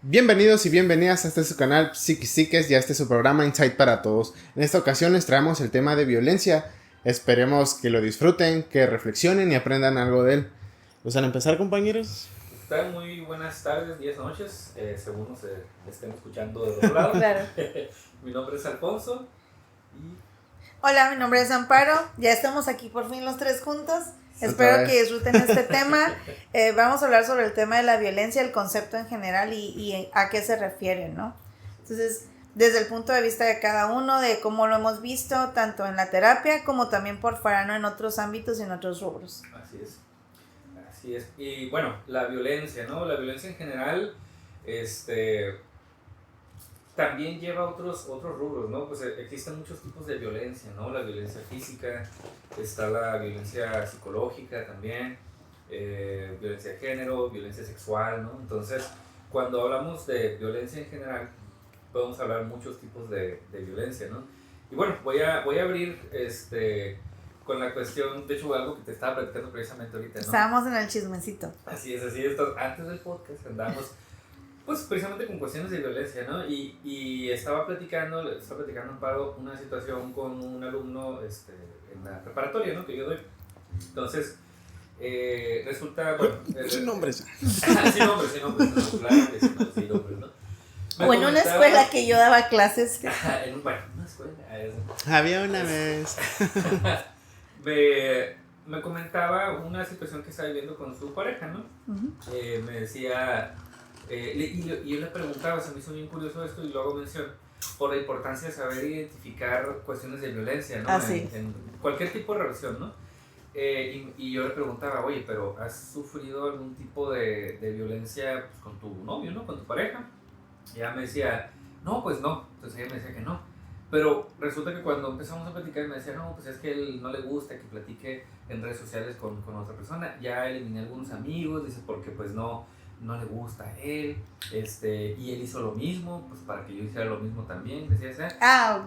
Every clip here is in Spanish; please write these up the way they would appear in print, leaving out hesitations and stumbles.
Bienvenidos y bienvenidas a este su canal Psiquis y a este su programa Insight para Todos. En esta ocasión les traemos el tema de violencia. Esperemos que lo disfruten, que reflexionen y aprendan algo de él. ¿Gustan empezar, compañeros? Están muy buenas tardes, días, noches, según nos estén escuchando de otro lado. Claro. Mi nombre es Alfonso y... Hola, mi nombre es Amparo. Ya estamos aquí por fin los tres juntos. Espero que disfruten este tema. Vamos a hablar sobre el tema de la violencia, el concepto en general y a qué se refiere, ¿no? Entonces, desde el punto de vista de cada uno, de cómo lo hemos visto, tanto en la terapia como también por fuera, ¿no? En otros ámbitos y en otros rubros. Así es. Y bueno, la violencia, ¿no? La violencia en general, también lleva otros rubros, ¿no? Pues existen muchos tipos de violencia, ¿no? La violencia física, está la violencia psicológica también, violencia de género, violencia sexual, ¿no? Entonces, cuando hablamos de violencia en general, podemos hablar muchos tipos de violencia, ¿no? Y bueno, voy a abrir con la cuestión, de hecho, algo que te estaba platicando precisamente ahorita, ¿no? Estábamos en el chismecito. Así es, antes del podcast andamos pues precisamente con cuestiones de violencia, ¿no? Y estaba platicando Amparo una situación con un alumno en la preparatoria, ¿no? Que yo doy. Entonces, resulta, bueno... Sin nombres. Sin nombres, claro que sin nombres, ¿no? O en una escuela que yo daba clases. En una escuela. Había una vez. Me comentaba una situación que estaba viviendo con su pareja, ¿no? Uh-huh. Me decía... y yo le preguntaba, se me hizo bien curioso esto y luego mencionó por la importancia de saber identificar cuestiones de violencia, ¿no? En cualquier tipo de relación, ¿no? Y yo le preguntaba, oye, pero ¿has sufrido algún tipo de violencia pues, con tu novio, ¿no? Con tu pareja? Y ella me decía, no, pues no. Entonces ella me decía que no. Pero resulta que cuando empezamos a platicar me decía, no, pues es que a él no le gusta que platique en redes sociales con otra persona. Ya eliminé algunos amigos, dice, porque pues no le gusta a él, y él hizo lo mismo, pues para que yo hiciera lo mismo también, decía, ¿sabes?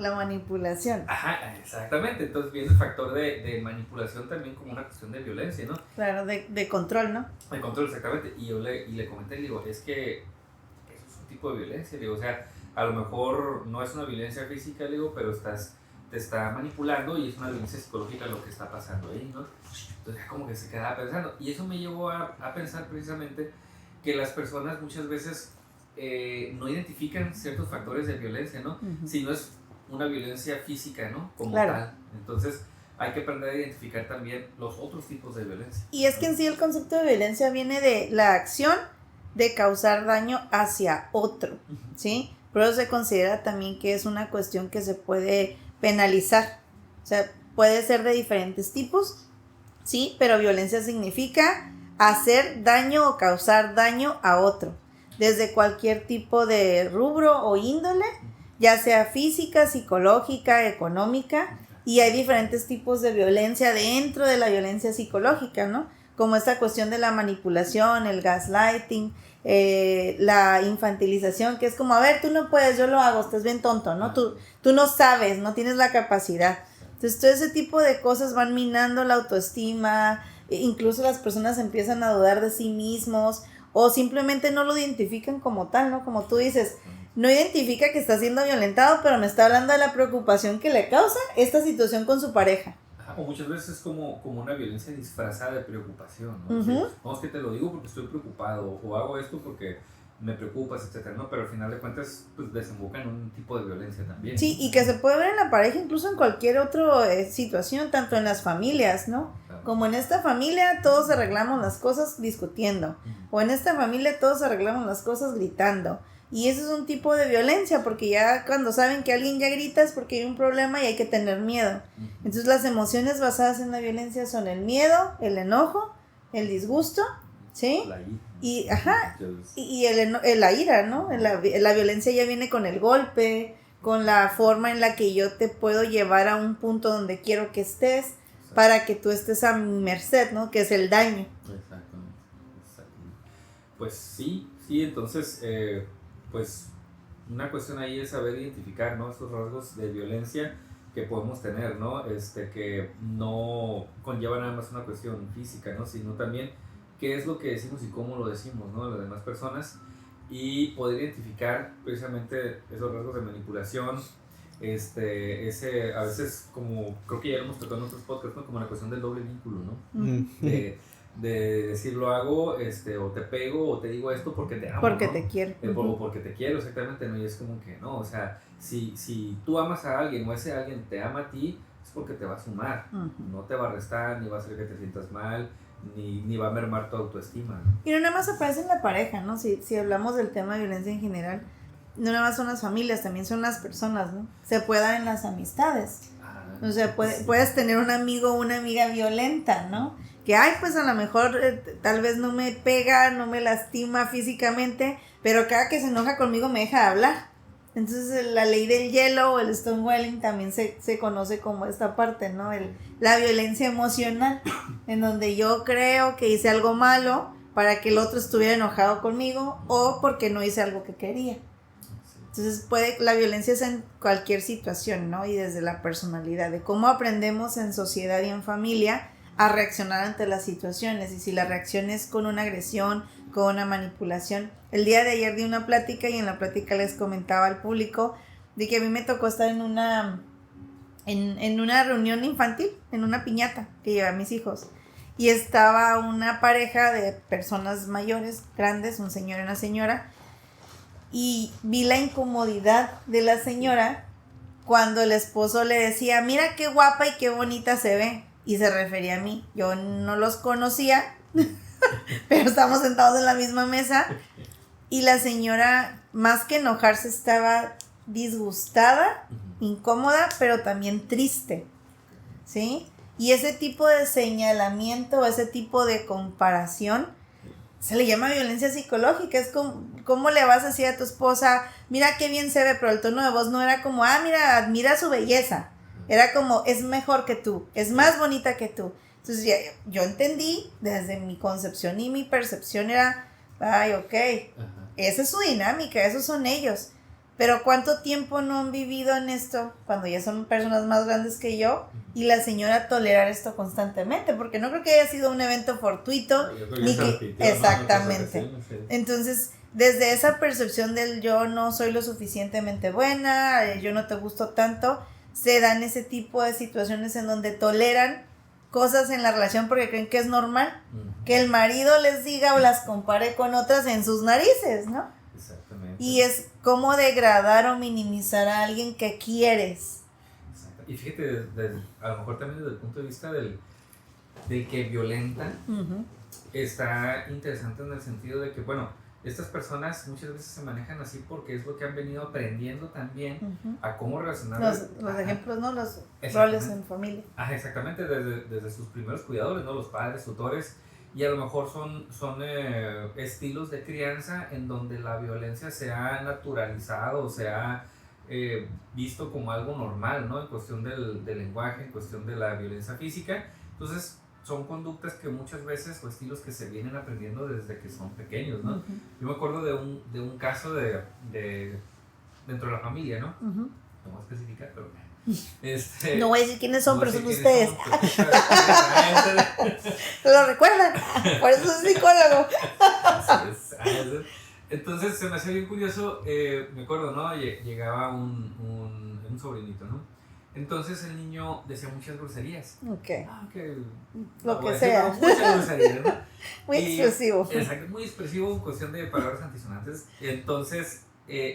La manipulación. Ajá, exactamente, entonces viene el factor de manipulación también como una cuestión de violencia, ¿no? Claro, de control, ¿no? De control, exactamente, y yo le comenté, le digo, es que eso es un tipo de violencia, le digo, o sea, a lo mejor no es una violencia física, le digo, pero te está manipulando y es una violencia psicológica lo que está pasando ahí, ¿no? Entonces ya como que se quedaba pensando, y eso me llevó a pensar precisamente que las personas muchas veces no identifican ciertos factores de violencia, ¿no? Uh-huh. Si no es una violencia física, ¿no? Como tal. Entonces, hay que aprender a identificar también los otros tipos de violencia. Y es que en sí el concepto de violencia viene de la acción de causar daño hacia otro, ¿sí? Pero se considera también que es una cuestión que se puede penalizar. O sea, puede ser de diferentes tipos, ¿sí? Pero violencia significa hacer daño o causar daño a otro, desde cualquier tipo de rubro o índole, ya sea física, psicológica, económica, y hay diferentes tipos de violencia dentro de la violencia psicológica, ¿no? Como esta cuestión de la manipulación, el gaslighting, la infantilización, que es como, a ver, tú no puedes, yo lo hago, estás bien tonto, ¿no? Tú no sabes, no tienes la capacidad. Entonces, todo ese tipo de cosas van minando la autoestima. Incluso las personas empiezan a dudar de sí mismos o simplemente no lo identifican como tal, ¿no? Como tú dices, no identifica que está siendo violentado, pero me está hablando de la preocupación que le causa esta situación con su pareja. O muchas veces es como una violencia disfrazada de preocupación, ¿no? Uh-huh. No, es que te lo digo porque estoy preocupado o hago esto porque me preocupas, etcétera, ¿no? Pero al final de cuentas, pues desemboca en un tipo de violencia también. Sí, y que se puede ver en la pareja, incluso en cualquier otra situación, tanto en las familias, ¿no? Claro. Como en esta familia todos arreglamos las cosas discutiendo, o en esta familia todos arreglamos las cosas gritando. Y eso es un tipo de violencia, porque ya cuando saben que alguien ya grita es porque hay un problema y hay que tener miedo. Entonces las emociones basadas en la violencia son el miedo, el enojo, el disgusto, ¿sí? Y la ira, ¿no? La violencia ya viene con el golpe, con la forma en la que yo te puedo llevar a un punto donde quiero que estés, para que tú estés a mi merced, ¿no? Que es el daño. Exactamente. Pues sí, entonces, pues una cuestión ahí es saber identificar, ¿no? Estos rasgos de violencia que podemos tener, ¿no? Que no conlleva nada más una cuestión física, ¿no? Sino también qué es lo que decimos y cómo lo decimos, ¿no? A las demás personas, y poder identificar precisamente esos rasgos de manipulación, a veces, como creo que ya lo hemos tocado en otros podcasts, ¿no? Como la cuestión del doble vínculo, ¿no? De decir lo hago, o te pego, o te digo esto porque te amo, porque ¿no? te quiero. O porque te quiero, exactamente, ¿no? Y es como que no, o sea, si tú amas a alguien o ese alguien te ama a ti, es porque te va a sumar, no te va a restar, ni va a hacer que te sientas mal, ni va a mermar tu autoestima, ¿no? Y no nada más aparece en la pareja, ¿no? Si hablamos del tema de violencia en general, no nada más son las familias, también son las personas, ¿no? Se puede dar en las amistades. O sea, puedes tener un amigo o una amiga violenta, ¿no? Que, pues a lo mejor tal vez no me pega, no me lastima físicamente, pero cada que se enoja conmigo me deja de hablar. Entonces la ley del hielo o el stonewalling también se conoce como esta parte, ¿no? La violencia emocional, en donde yo creo que hice algo malo para que el otro estuviera enojado conmigo o porque no hice algo que quería. Entonces la violencia es en cualquier situación, ¿no? Y desde la personalidad, de cómo aprendemos en sociedad y en familia a reaccionar ante las situaciones, y si la reacción es con una agresión, con una manipulación. El día de ayer di una plática y en la plática les comentaba al público de que a mí me tocó estar en una reunión infantil, en una piñata que llevé a mis hijos, y estaba una pareja de personas mayores, grandes, un señor y una señora, y vi la incomodidad de la señora cuando el esposo le decía, mira qué guapa y qué bonita se ve, y se refería a mí. Yo no los conocía, pero estábamos sentados en la misma mesa, y la señora, más que enojarse, estaba disgustada, incómoda, pero también triste, ¿sí? Y ese tipo de señalamiento, ese tipo de comparación, se le llama violencia psicológica. Es como, ¿cómo le vas a decir a tu esposa, mira qué bien se ve, pero el tono de voz no era como, mira, admira su belleza, era como, es mejor que tú, es más bonita que tú. Entonces yo entendí, desde mi concepción y mi percepción era, ok, esa es su dinámica, esos son ellos. Pero ¿cuánto tiempo no han vivido en esto cuando ya son personas más grandes que yo, y la señora tolerar esto constantemente? Porque no creo que haya sido un evento fortuito, ni que exactamente. Entonces, desde esa percepción del yo no soy lo suficientemente buena, yo no te gusto tanto, se dan ese tipo de situaciones en donde toleran cosas en la relación porque creen que es normal que el marido les diga o las compare con otras en sus narices, ¿no? Exactamente. Y es como degradar o minimizar a alguien que quieres. Exacto. Y fíjate, a lo mejor también desde el punto de vista del que violenta, está interesante en el sentido de que, bueno, estas personas muchas veces se manejan así porque es lo que han venido aprendiendo también a cómo relacionar. Los ejemplos, ¿no? Los roles en familia. Exactamente, desde sus primeros cuidadores, ¿no? Los padres, tutores, y a lo mejor son estilos de crianza en donde la violencia se ha naturalizado, se ha visto como algo normal, ¿no? En cuestión del lenguaje, en cuestión de la violencia física. Entonces, son conductas que muchas veces, o estilos que se vienen aprendiendo desde que son pequeños, ¿no? Yo me acuerdo de un caso de dentro de la familia, ¿no? No voy a especificar, pero no voy a decir quiénes son, pero son ustedes. ¿Lo recuerdan? Por eso soy psicólogo. Entonces se me hacía bien curioso, me acuerdo, ¿no? Llegaba un sobrinito, ¿no? Entonces el niño decía muchas groserías. Lo que sea. Muchas groserías, ¿no? Muy expresivo. Exacto, muy expresivo en cuestión de palabras antisonantes. Entonces,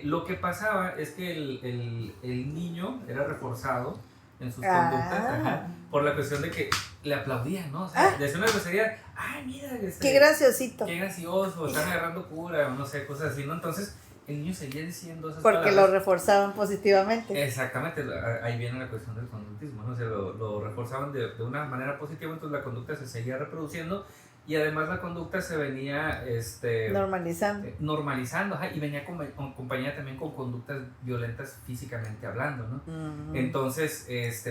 lo que pasaba es que el niño era reforzado en sus conductas por la cuestión de que le aplaudían, ¿no? O sea, decía una grosería, mira, qué graciosito. Qué gracioso, están agarrando cura, o no sé, cosas así, ¿no? Entonces, el niño seguía diciendo esas porque palabras. Lo reforzaban positivamente. Exactamente, ahí viene la cuestión del conductismo, ¿no? O sea, lo reforzaban de una manera positiva, entonces la conducta se seguía reproduciendo, y además la conducta se venía normalizando, y venía acompañada también con conductas violentas físicamente hablando, ¿no? Entonces,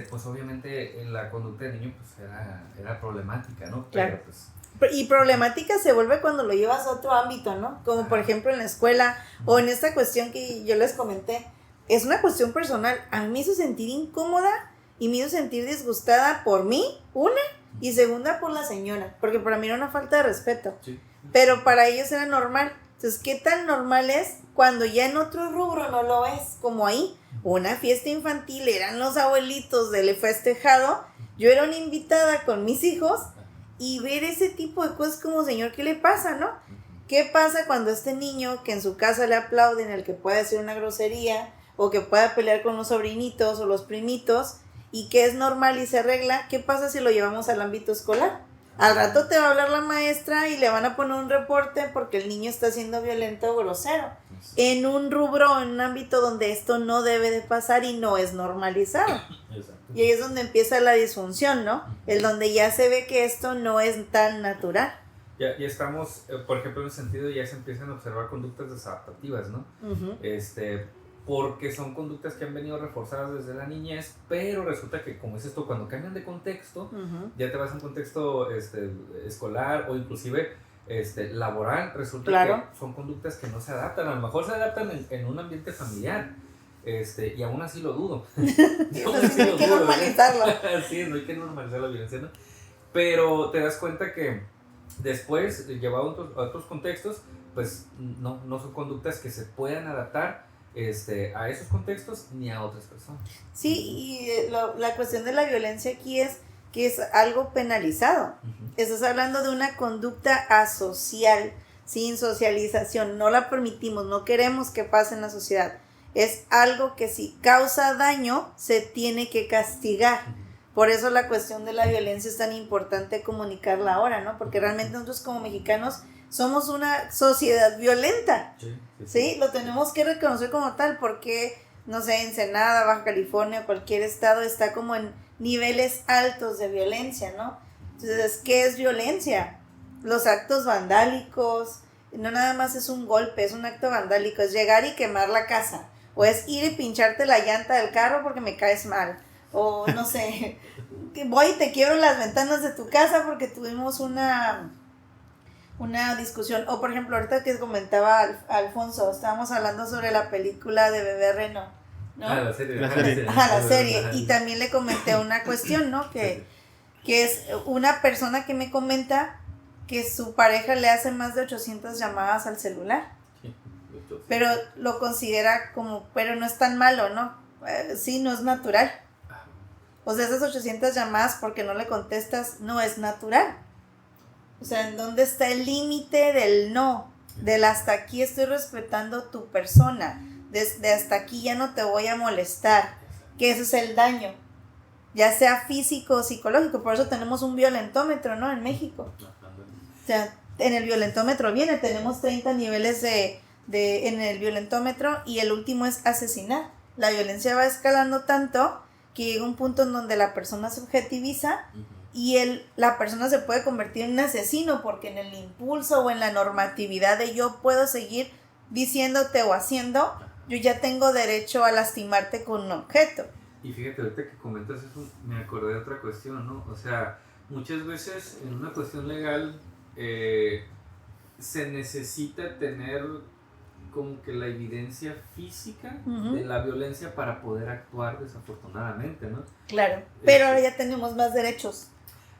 pues obviamente la conducta del niño pues era problemática, ¿no? Claro. Pero, pues, y problemática se vuelve cuando lo llevas a otro ámbito, ¿no? Como por ejemplo en la escuela, o en esta cuestión que yo les comenté. Es una cuestión personal. A mí me hizo sentir incómoda Y me hizo sentir disgustada por mí, una, y segunda por la señora, porque para mí era una falta de respeto. Sí. Pero para ellos era normal. Entonces, ¿qué tan normal es cuando ya en otro rubro no lo es? Como ahí, una fiesta infantil, eran los abuelitos del festejado, yo era una invitada con mis hijos, y ver ese tipo de cosas como, señor, ¿qué le pasa, no? ¿Qué pasa cuando este niño que en su casa le aplauden, el que puede decir una grosería, o que pueda pelear con los sobrinitos o los primitos, y que es normal y se arregla? ¿Qué pasa si lo llevamos al ámbito escolar? Al rato te va a hablar la maestra y le van a poner un reporte porque el niño está siendo violento o grosero. En un rubro, en un ámbito donde esto no debe de pasar y no es normalizado. Exacto. Y ahí es donde empieza la disfunción, ¿no? El donde ya se ve que esto no es tan natural. Ya estamos, por ejemplo, en el sentido, ya se empiezan a observar conductas desadaptativas, ¿no? Uh-huh. Porque son conductas que han venido reforzadas desde la niñez, pero resulta que, como es esto, cuando cambian de contexto, Uh-huh. ya te vas a un contexto escolar o inclusive laboral, resulta Claro. que son conductas que no se adaptan. A lo mejor se adaptan en un ambiente familiar, y aún así lo dudo. Entonces hay que normalizarlo. Sí, no hay que normalizar la violencia, ¿no? Pero te das cuenta que después, llevado a otros contextos, pues no son conductas que se puedan adaptar a esos contextos ni a otras personas. Sí, y la cuestión de la violencia aquí es que es algo penalizado. Uh-huh. Estás hablando de una conducta asocial, sin socialización. No la permitimos, no queremos que pase en la sociedad. Es algo que si causa daño, se tiene que castigar. Por eso la cuestión de la violencia es tan importante comunicarla ahora, ¿no? Porque realmente nosotros como mexicanos somos una sociedad violenta. Sí, lo tenemos que reconocer como tal, porque, no sé, Ensenada, Baja California, cualquier estado está como en niveles altos de violencia, ¿no? Entonces, ¿qué es violencia? Los actos vandálicos, no nada más es un golpe, es un acto vandálico, es llegar y quemar la casa, o es ir y pincharte la llanta del carro porque me caes mal, o no sé, voy y te quiebro las ventanas de tu casa porque tuvimos una discusión. O por ejemplo, ahorita que comentaba Alfonso, estábamos hablando sobre la película de Bebé Reno, ¿no? La serie. La serie. Y también le comenté una cuestión, ¿no? Que es una persona que me comenta que su pareja le hace más de 800 llamadas al celular. Pero lo considera como, pero no es tan malo, ¿no? Sí, no es natural. O sea, esas 800 llamadas porque no le contestas, no es natural. O sea, ¿en dónde está el límite del no? Del hasta aquí estoy respetando tu persona. Desde hasta aquí ya no te voy a molestar. Que ese es el daño. Ya sea físico o psicológico. Por eso tenemos un violentómetro, ¿no? En México. O sea, en el violentómetro tenemos 30 niveles en el violentómetro y el último es asesinar. La violencia va escalando tanto que llega un punto en donde la persona se objetiviza y la persona se puede convertir en un asesino porque en el impulso o en la normatividad de yo puedo seguir diciéndote o haciendo, yo ya tengo derecho a lastimarte con un objeto. Y fíjate, ahorita que comentas eso, me acordé de otra cuestión, ¿no? O sea, muchas veces en una cuestión legal se necesita tener como que la evidencia física de la violencia para poder actuar, desafortunadamente, ¿no? Claro, pero ahora ya tenemos más derechos.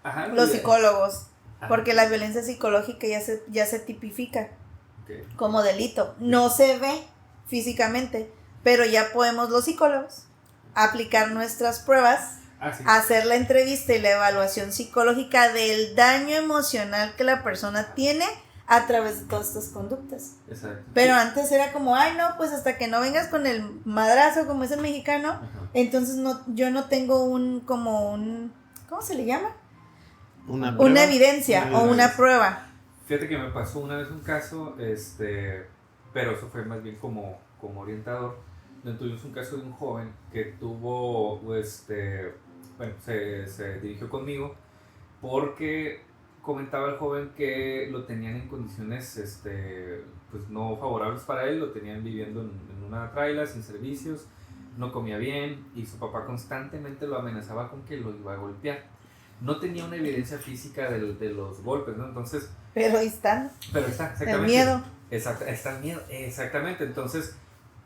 Ajá, los psicólogos, porque la violencia psicológica ya se tipifica como delito. No se ve físicamente, pero ya podemos los psicólogos aplicar nuestras pruebas, hacer la entrevista y la evaluación psicológica del daño emocional que la persona tiene a través de todas estas conductas. Exacto. Pero antes era como, ay no, pues hasta que no vengas con el madrazo como es el mexicano, entonces yo no tengo ¿cómo se le llama? Una evidencia o una prueba. Fíjate que me pasó una vez un caso, pero eso fue más bien como orientador. Tuvimos un caso de un joven que tuvo, se dirigió conmigo porque comentaba el joven que lo tenían en condiciones pues no favorables para él, lo tenían viviendo en una traila sin servicios, no comía bien y su papá constantemente lo amenazaba con que lo iba a golpear. No tenía una evidencia física de los golpes, ¿no? Entonces... Pero ahí están. Pero está, exactamente. El miedo. Está el miedo, exactamente. Entonces,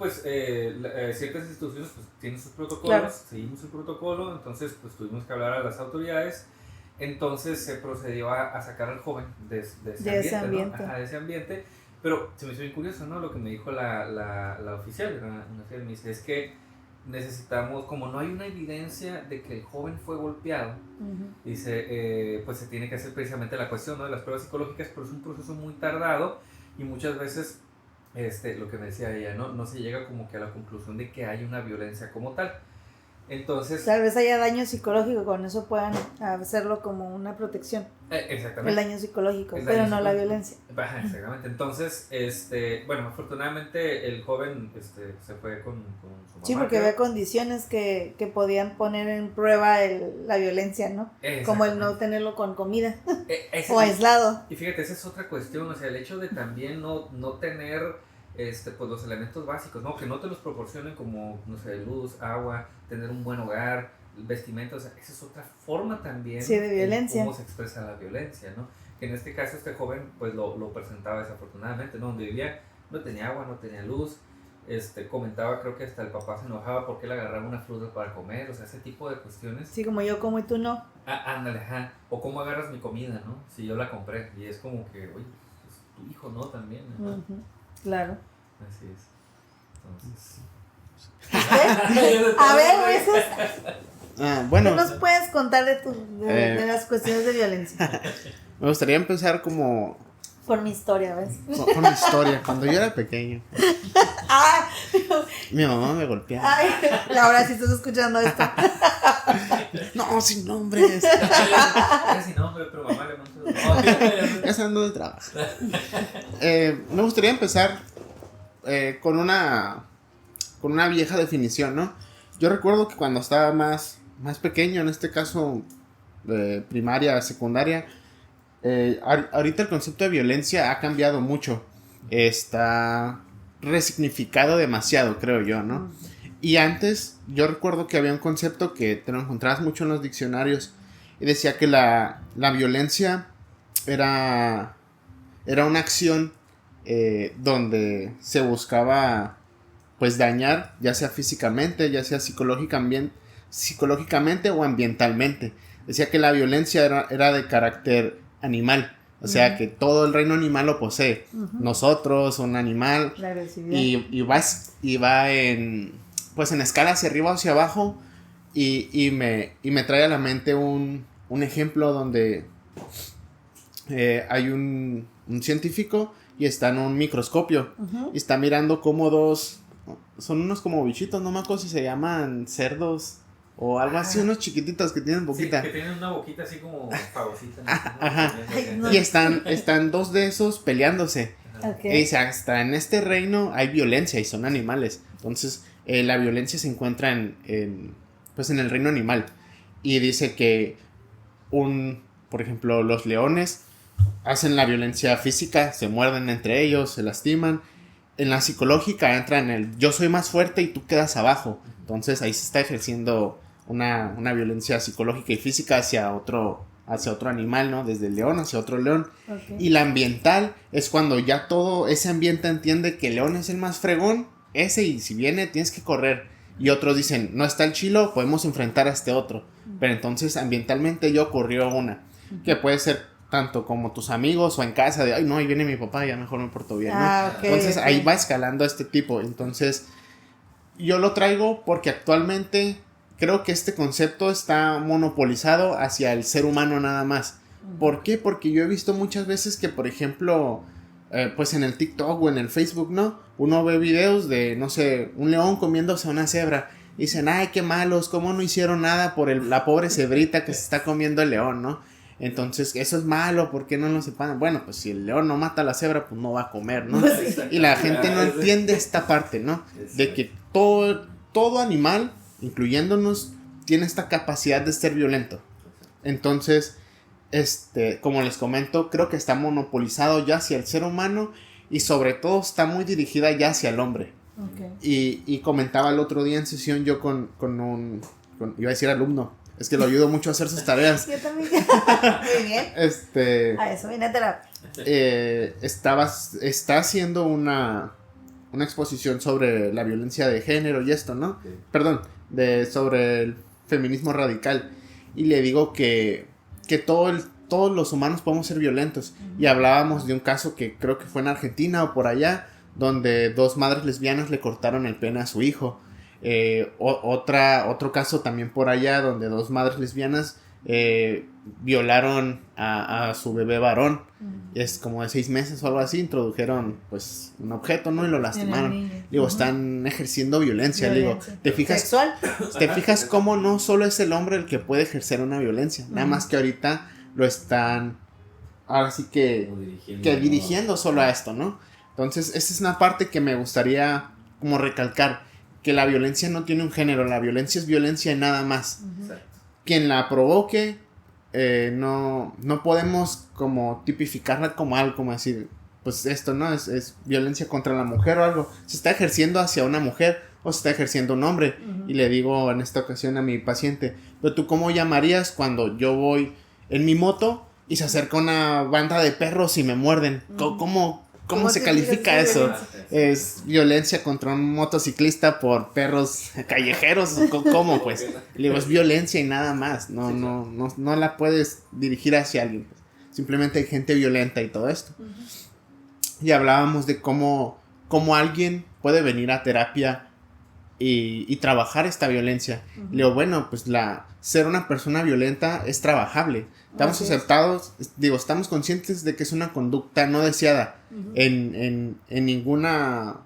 pues ciertas instituciones pues tienen sus protocolos, claro. Seguimos el protocolo, entonces pues tuvimos que hablar a las autoridades, entonces se procedió a sacar al joven de ese ambiente. ¿No? Ajá, de ese ambiente, pero se me hizo bien curioso, ¿no? Lo que me dijo la oficial, me dice, es que necesitamos, como no hay una evidencia de que el joven fue golpeado, dice, pues se tiene que hacer precisamente la cuestión, ¿no? De las pruebas psicológicas, pero es un proceso muy tardado y muchas veces lo que me decía ella, no se llega como que a la conclusión de que hay una violencia como tal. Entonces, tal vez haya daño psicológico, con eso puedan hacerlo como una protección. Exactamente. El daño psicológico, pero no la violencia. Exactamente. Entonces, bueno, afortunadamente el joven se fue con su mamá. Sí, porque había condiciones que podían poner en prueba la violencia, ¿no? Como el no tenerlo con comida o aislado. Y fíjate, esa es otra cuestión, o sea, el hecho de también no tener pues los elementos básicos, ¿no? Que no te los proporcionen como, no sé, luz, agua, tener un buen hogar, vestimenta, o sea, esa es otra forma también de violencia. Cómo se expresa la violencia, ¿no? Que en este caso este joven pues lo presentaba desafortunadamente, ¿no? Donde vivía no tenía agua, no tenía luz, comentaba, creo que hasta el papá se enojaba porque él agarraba una fruta para comer, o sea, ese tipo de cuestiones. Sí, como yo como y tú no. Ándale, ajá. O cómo agarras mi comida, ¿no? Si yo la compré, y es como que, oye, pues tu hijo, ¿no? También, ¿no? Claro. Así es. Entonces. A ver, Moisés. Bueno. ¿Qué nos puedes contar de las cuestiones de violencia? Me gustaría empezar como... Por mi historia, ¿ves? Con mi historia, cuando yo era pequeño. Mi mamá me golpeaba. Ay, Laura, si estás escuchando esto. No, sin nombres. Era sin nombre, pero mamá le mandó. Ya saben dónde trabaja. Me gustaría empezar con una vieja definición, ¿no? Yo recuerdo que cuando estaba más pequeño, en este caso primaria, secundaria, ahorita el concepto de violencia ha cambiado mucho. Está resignificado demasiado, creo yo, ¿no? Y antes yo recuerdo que había un concepto que te lo encontrabas mucho en los diccionarios y decía que la violencia era una acción donde se buscaba pues dañar, ya sea físicamente, ya sea psicológicamente o ambientalmente. Decía que la violencia era de carácter animal, o sea que todo el reino animal lo posee. Nosotros, un animal, y va en escala hacia arriba o hacia abajo, y me trae a la mente un ejemplo donde hay un científico y está en un microscopio y está mirando como son unos como bichitos, no me acuerdo si se llaman cerdos o algo así, unos chiquititos que tienen boquita. Sí, que tienen una boquita así como pavosita. Ajá. Y están dos de esos peleándose. Okay. Y dice, hasta en este reino hay violencia y son animales. Entonces, la violencia se encuentra en el reino animal. Y dice que por ejemplo, los leones hacen la violencia física, se muerden entre ellos, se lastiman. En la psicológica entra en el yo soy más fuerte y tú quedas abajo. Entonces ahí se está ejerciendo una violencia psicológica y física hacia otro animal, ¿no? Desde el león hacia otro león. Okay. Y la ambiental es cuando ya todo ese ambiente entiende que el león es el más fregón, y si viene tienes que correr. Y otros dicen, no está el chilo, podemos enfrentar a este otro. Pero entonces ambientalmente ya ocurrió una, que puede ser tanto como tus amigos o en casa de, ay no, ahí viene mi papá, ya mejor me porto bien, ¿no? Okay, entonces ahí va escalando este tipo. Entonces yo lo traigo porque actualmente creo que este concepto está monopolizado hacia el ser humano nada más. ¿Por qué? Porque yo he visto muchas veces que, por ejemplo, pues en el TikTok o en el Facebook, ¿no? Uno ve videos de, no sé, un león comiéndose a una cebra. Y dicen, ay, qué malos, cómo no hicieron nada por la pobre cebrita que se está comiendo el león, ¿no? Entonces, eso es malo, ¿por qué no lo sepan? Bueno, pues si el león no mata a la cebra, pues no va a comer, ¿no? Y la gente no entiende esta parte, ¿no? De que todo animal, incluyéndonos, tiene esta capacidad de ser violento. Entonces, como les comento, creo que está monopolizado ya hacia el ser humano y sobre todo está muy dirigida ya hacia el hombre. Okay. Y comentaba el otro día en sesión yo con iba a decir alumno, es que lo ayudo mucho a hacer sus tareas. Yo también. Muy bien. A eso viene a terapia. Está haciendo una una exposición sobre la violencia de género y esto, ¿no? Okay. Perdón, sobre el feminismo radical. Y le digo que todos los humanos podemos ser violentos. Y hablábamos de un caso que creo que fue en Argentina o por allá, donde 2 madres lesbianas le cortaron el pene a su hijo. Otro caso también por allá, donde 2 madres lesbianas violaron a su bebé varón. Es como de 6 meses o algo así. Introdujeron pues un objeto, ¿no? Y lo lastimaron. Digo, están ejerciendo violencia. Digo, ¿te fijas? ¿Sexual? ¿Te fijas cómo no solo es el hombre el que puede ejercer una violencia? Nada más que ahorita lo están ahora sí que dirigiendo solo a esto, ¿no? Entonces, esa es una parte que me gustaría como recalcar, que la violencia no tiene un género, la violencia es violencia y nada más. Quien la provoque, no podemos como tipificarla como algo, como decir, pues esto, ¿no? Es violencia contra la mujer o algo. Se está ejerciendo hacia una mujer o se está ejerciendo un hombre. Y le digo en esta ocasión a mi paciente, pero tú, ¿cómo llamarías cuando yo voy en mi moto y se acerca una banda de perros y me muerden? ¿Cómo se califica eso? ¿Es violencia contra un motociclista por perros callejeros? ¿Cómo, pues? Le digo, es violencia y nada más. No la puedes dirigir hacia alguien. Simplemente hay gente violenta y todo esto. Y hablábamos de cómo alguien puede venir a terapia y trabajar esta violencia. Le digo, bueno, pues ser una persona violenta es trabajable. Estamos aceptados, estamos conscientes de que es una conducta no deseada en ninguna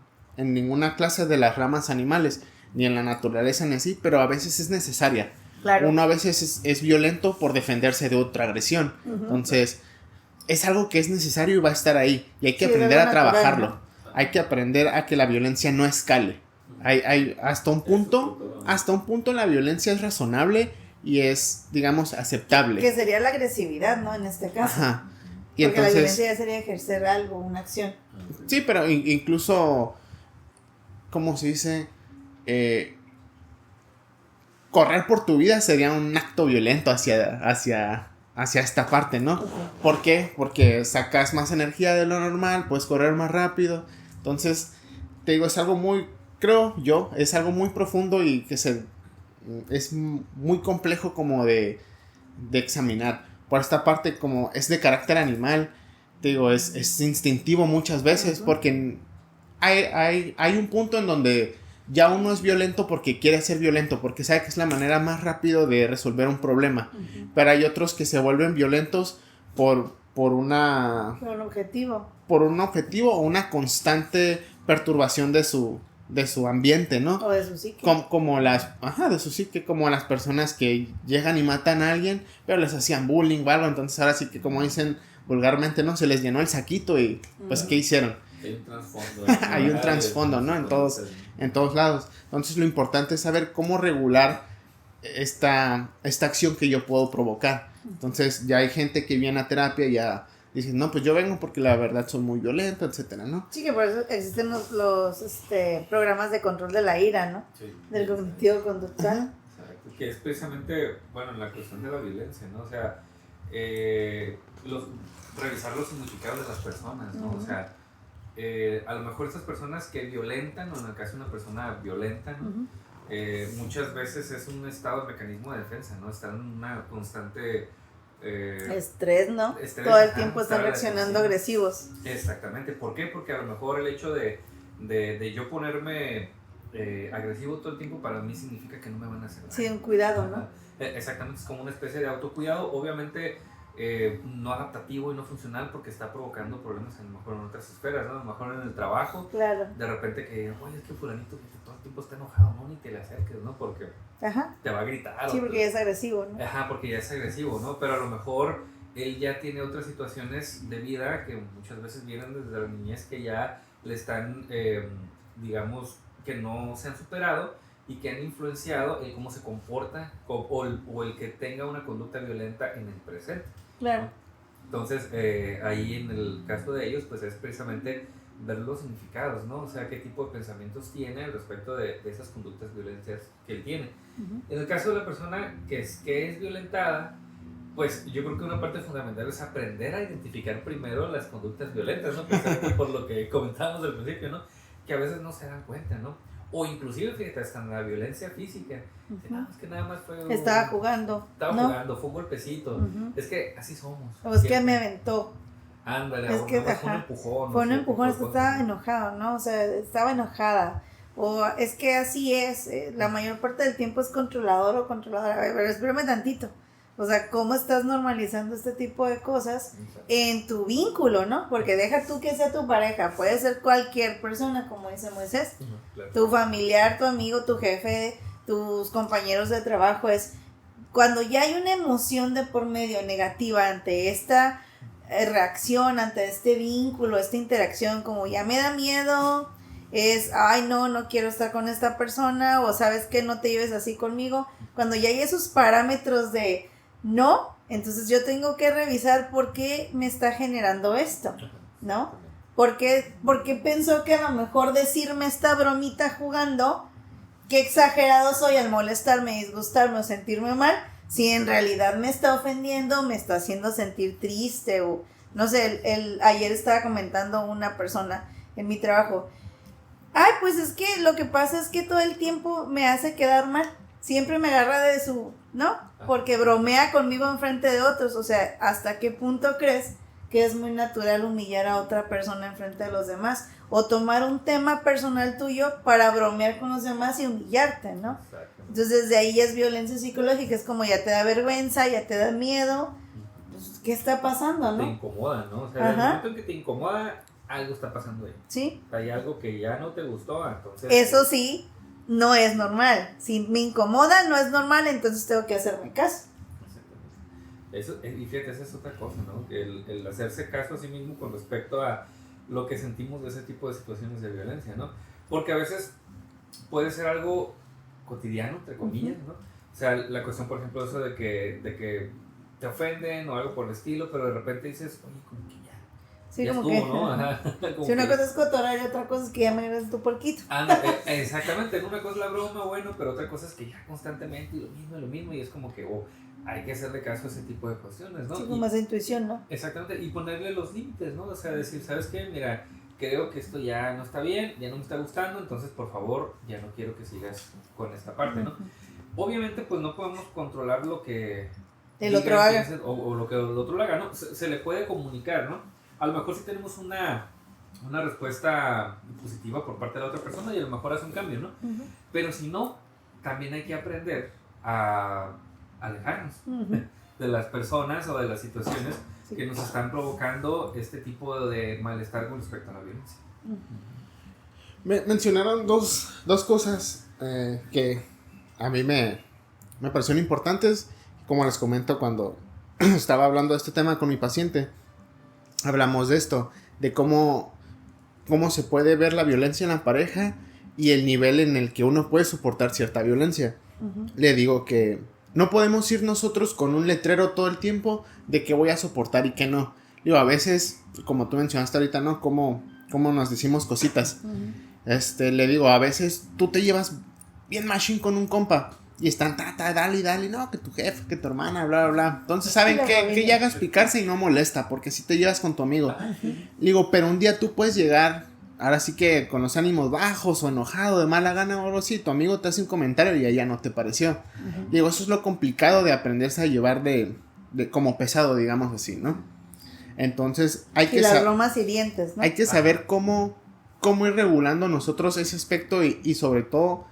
clase de las ramas animales, ni en la naturaleza ni así, pero a veces es necesaria. Claro. Uno a veces es violento por defenderse de otra agresión. Entonces, es algo que es necesario y va a estar ahí. Y hay que aprender a trabajarlo. ¿No? Hay que aprender a que la violencia no escale. Hasta un punto la violencia es razonable y es, digamos, aceptable. Que sería la agresividad, ¿no? En este caso. Ajá. Y porque entonces, la violencia ya sería ejercer algo, una acción. Sí, pero incluso, ¿cómo se dice? Correr por tu vida sería un acto violento hacia esta parte, ¿no? Uh-huh. ¿Por qué? Porque sacas más energía de lo normal, puedes correr más rápido. Entonces, te digo, es algo muy, creo yo, es algo muy profundo y que es muy complejo como de examinar. Por esta parte, como es de carácter animal, te digo, es instintivo muchas veces, porque hay un punto en donde ya uno es violento porque quiere ser violento, porque sabe que es la manera más rápida de resolver un problema. Uh-huh. Pero hay otros que se vuelven violentos por un objetivo. Por un objetivo o una constante perturbación de su ambiente, ¿no? O de su psique. De su psique, como las personas que llegan y matan a alguien, pero les hacían bullying o algo, entonces ahora sí que, como dicen vulgarmente, ¿no? Se les llenó el saquito y, pues, ¿qué hicieron? Hay un trasfondo. Hay un trasfondo, ¿no? En todos lados. Entonces, lo importante es saber cómo regular esta acción que yo puedo provocar. Entonces, ya hay gente que viene a terapia y ya dicen, no, pues yo vengo porque la verdad soy muy violento, etcétera, ¿no? Sí, que por eso existen los programas de control de la ira, ¿no? Sí. Del cognitivo conductual. Exacto, que es precisamente, bueno, la cuestión de la violencia, ¿no? O sea, revisar los significados de las personas, ¿no? Uh-huh. O sea, a lo mejor estas personas que violentan, o en el caso de una persona violenta, ¿no? Uh-huh. Muchas veces es un estado de mecanismo de defensa, ¿no? Están en una constante... estrés, ¿no? Todo el tiempo están reaccionando agresivos. Exactamente. ¿Por qué? Porque a lo mejor el hecho de yo ponerme agresivo todo el tiempo para mí significa que no me van a hacer nada. Sí, un cuidado, ¿no? Exactamente, es como una especie de autocuidado, obviamente no adaptativo y no funcional, porque está provocando problemas a lo mejor en otras esferas, ¿no? A lo mejor en el trabajo. Claro. De repente que, oye, es que fulanito que todo el tiempo está enojado, ¿no? Ni te le acerques, ¿no? Porque te va a gritar. Sí, porque ya es agresivo, ¿no? Ajá, porque ya es agresivo, ¿no? Pero a lo mejor él ya tiene otras situaciones de vida que muchas veces vienen desde la niñez que ya le están, digamos, que no se han superado y que han influenciado el cómo se comporta o el que tenga una conducta violenta en el presente. Claro. Entonces, ahí en el caso de ellos, pues es precisamente ver los significados, ¿no? O sea, qué tipo de pensamientos tiene respecto de esas conductas violentas que él tiene. Uh-huh. En el caso de la persona que es violentada, pues yo creo que una parte fundamental es aprender a identificar primero las conductas violentas, ¿no? Por lo que comentábamos al principio, ¿no? que a veces no se dan cuenta, ¿no? O inclusive, fíjate, hasta en la violencia física. No, es que nada más fue... Estaba jugando. Fue un golpecito. Es que así somos. O es que me aventó. Ándale, es que, fue un empujón. Fue un empujón, estaba enojado, ¿no? O sea, estaba enojada. O es que así es, la mayor parte del tiempo es controlador o controladora. Pero espérame tantito. O sea, ¿cómo estás normalizando este tipo de cosas en tu vínculo, no? Porque deja tú que sea tu pareja, puede ser cualquier persona, como dice Moisés. Claro. Tu familiar, tu amigo, tu jefe, tus compañeros de trabajo. Es cuando ya hay una emoción de por medio negativa ante esta reacción, ante este vínculo, esta interacción, como ya me da miedo, es, ay no quiero estar con esta persona, o sabes que no te lleves así conmigo. Cuando ya hay esos parámetros de no, entonces yo tengo que revisar por qué me está generando esto, ¿no? Porque pensó que a lo mejor decirme esta bromita jugando, qué exagerado soy al molestarme, disgustarme o sentirme mal, si en realidad me está ofendiendo, me está haciendo sentir triste, o no sé, ayer estaba comentando una persona en mi trabajo, ay, pues es que lo que pasa es que todo el tiempo me hace quedar mal, siempre me agarra de su, ¿no? Porque bromea conmigo enfrente de otros, o sea, ¿hasta qué punto crees que es muy natural humillar a otra persona enfrente de los demás? O tomar un tema personal tuyo para bromear con los demás y humillarte, ¿no? Entonces desde ahí ya es violencia psicológica, es como ya te da vergüenza, ya te da miedo, pues, ¿qué está pasando, no? Te incomoda, ¿no? O sea, en el momento en que te incomoda, algo está pasando ahí. Sí. Hay algo que ya no te gustó, entonces... Eso sí, no es normal. Si me incomoda, no es normal, entonces tengo que hacerme caso. Eso, y fíjate, esa es otra cosa, ¿no? El hacerse caso a sí mismo con respecto a lo que sentimos de ese tipo de situaciones de violencia, ¿no? Porque a veces puede ser algo cotidiano, entre comillas, ¿no? O sea, la cuestión, por ejemplo, eso de que te ofenden o algo por el estilo, pero de repente dices, oye, como que ya. Sí, ya como estuvo, que. ¿no? Ajá, si una cosa es cotorrar y otra cosa es que ya me eres tu porquito. Exactamente, una cosa es la broma, bueno, pero otra cosa es que ya constantemente lo mismo, y es como que, hay que hacerle caso a ese tipo de cuestiones, ¿no? Sí, como esa intuición, ¿no? Exactamente, y ponerle los límites, ¿no? O sea, decir, ¿sabes qué? Mira, creo que esto ya no está bien, ya no me está gustando, entonces por favor, ya no quiero que sigas con esta parte, ¿no? Obviamente, pues no podemos controlar lo que el otro haga. O lo que el otro haga, ¿no? Se le puede comunicar, ¿no? A lo mejor sí tenemos una respuesta positiva por parte de la otra persona y a lo mejor hace un cambio, ¿no? Pero si no, también hay que aprender a alejarnos de las personas o de las situaciones que nos están provocando este tipo de malestar con respecto a la violencia. Mencionaron dos cosas que a mí me parecieron importantes. Como les comento, cuando estaba hablando de este tema con mi paciente, hablamos de esto, de cómo se puede ver la violencia en la pareja y el nivel en el que uno puede soportar cierta violencia. Le digo que no podemos ir nosotros con un letrero todo el tiempo de que voy a soportar y que no. Digo, a veces, como tú mencionaste ahorita, ¿no? Cómo nos decimos cositas. Le digo, a veces tú te llevas bien machine con un compa y están, dale, no, que tu jefe, que tu hermana, bla, bla, bla. Entonces saben que ya hagas picarse y no molesta, porque si te llevas con tu amigo. Digo, pero un día tú puedes llegar, ahora sí que con los ánimos bajos o enojado, de mala gana o algo así, tu amigo te hace un comentario y a ella no te pareció. Digo, eso es lo complicado de aprenderse a llevar de como pesado, digamos así, ¿no? Entonces hay que las bromas hirientes, ¿no? Hay que saber cómo ir regulando nosotros ese aspecto y sobre todo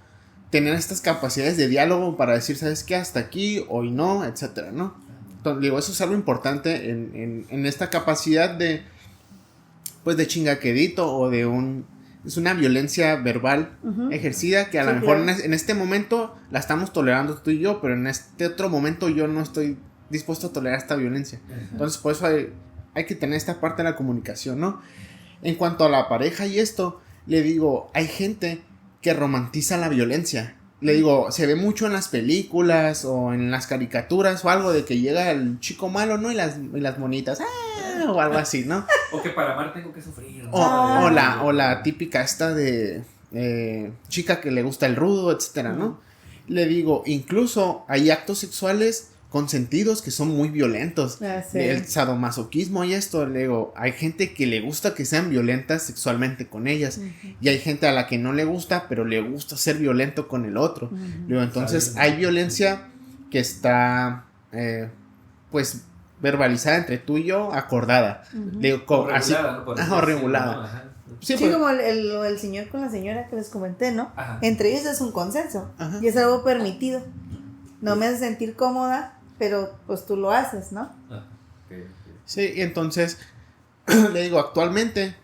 tener estas capacidades de diálogo para decir, ¿sabes qué? Hasta aquí, hoy no, etcétera, ¿no? Entonces, digo, eso es algo importante en esta capacidad de chingaquedito o es una violencia verbal ejercida que a lo mejor en este momento la estamos tolerando tú y yo, pero en este otro momento yo no estoy dispuesto a tolerar esta violencia. Entonces, por eso hay que tener esta parte de la comunicación, ¿no? En cuanto a la pareja y esto, le digo, hay gente que romantiza la violencia. Le digo, se ve mucho en las películas o en las caricaturas o algo de que llega el chico malo, ¿no? Y las monitas, o algo así, ¿no? O que para amar tengo que sufrir, ¿no? O la típica esta de chica que le gusta el rudo, etcétera, ¿no? Le digo, incluso hay actos sexuales consentidos que son muy violentos. El sadomasoquismo y esto, le digo, hay gente que le gusta que sean violentas sexualmente con ellas, y hay gente a la que no le gusta, pero le gusta ser violento con el otro. Le digo, entonces hay violencia que está pues verbalizada entre tú y yo, acordada. Le digo, o regulada, así, o regulada. Sí, como el señor con la señora que les comenté, ¿no? Ajá. Entre ellos es un consenso, y es algo permitido. No me hace sentir cómoda, pero pues tú lo haces, ¿no? Okay. Sí, y entonces le digo, actualmente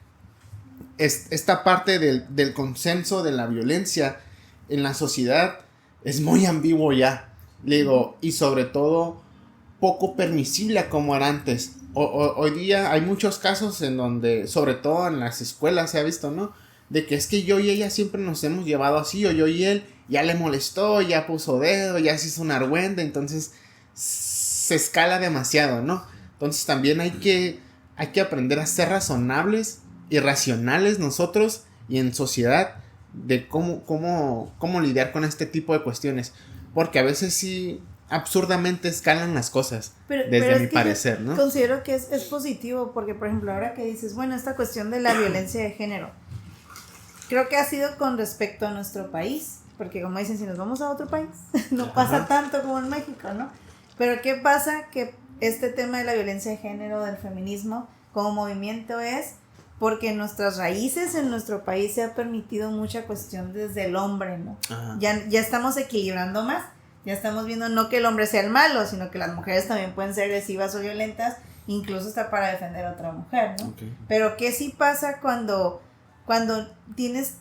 esta parte del consenso de la violencia en la sociedad es muy ambiguo ya. Le digo, y sobre todo poco permisible como era antes. Hoy día hay muchos casos en donde, sobre todo en las escuelas se ha visto, ¿no? De que es que yo y ella siempre nos hemos llevado así, o yo y él, ya le molestó, ya puso dedo, ya se hizo una argüenda, entonces se escala demasiado, ¿no? Entonces también hay que aprender a ser razonables y racionales nosotros y en sociedad de cómo lidiar con este tipo de cuestiones, porque a veces sí absurdamente escalan las cosas, desde mi parecer, ¿no? Considero que es positivo, porque por ejemplo ahora que dices, bueno, esta cuestión de la violencia de género, creo que ha sido con respecto a nuestro país, porque como dicen, si nos vamos a otro país, no pasa tanto como en México, ¿no? Pero ¿qué pasa? Que este tema de la violencia de género, del feminismo, como movimiento es porque nuestras raíces en nuestro país se ha permitido mucha cuestión desde el hombre, ¿no? Ya estamos equilibrando más. Ya estamos viendo no que el hombre sea el malo, sino que las mujeres también pueden ser agresivas o violentas, incluso hasta para defender a otra mujer, ¿no? Okay. Pero ¿qué sí pasa cuando tienes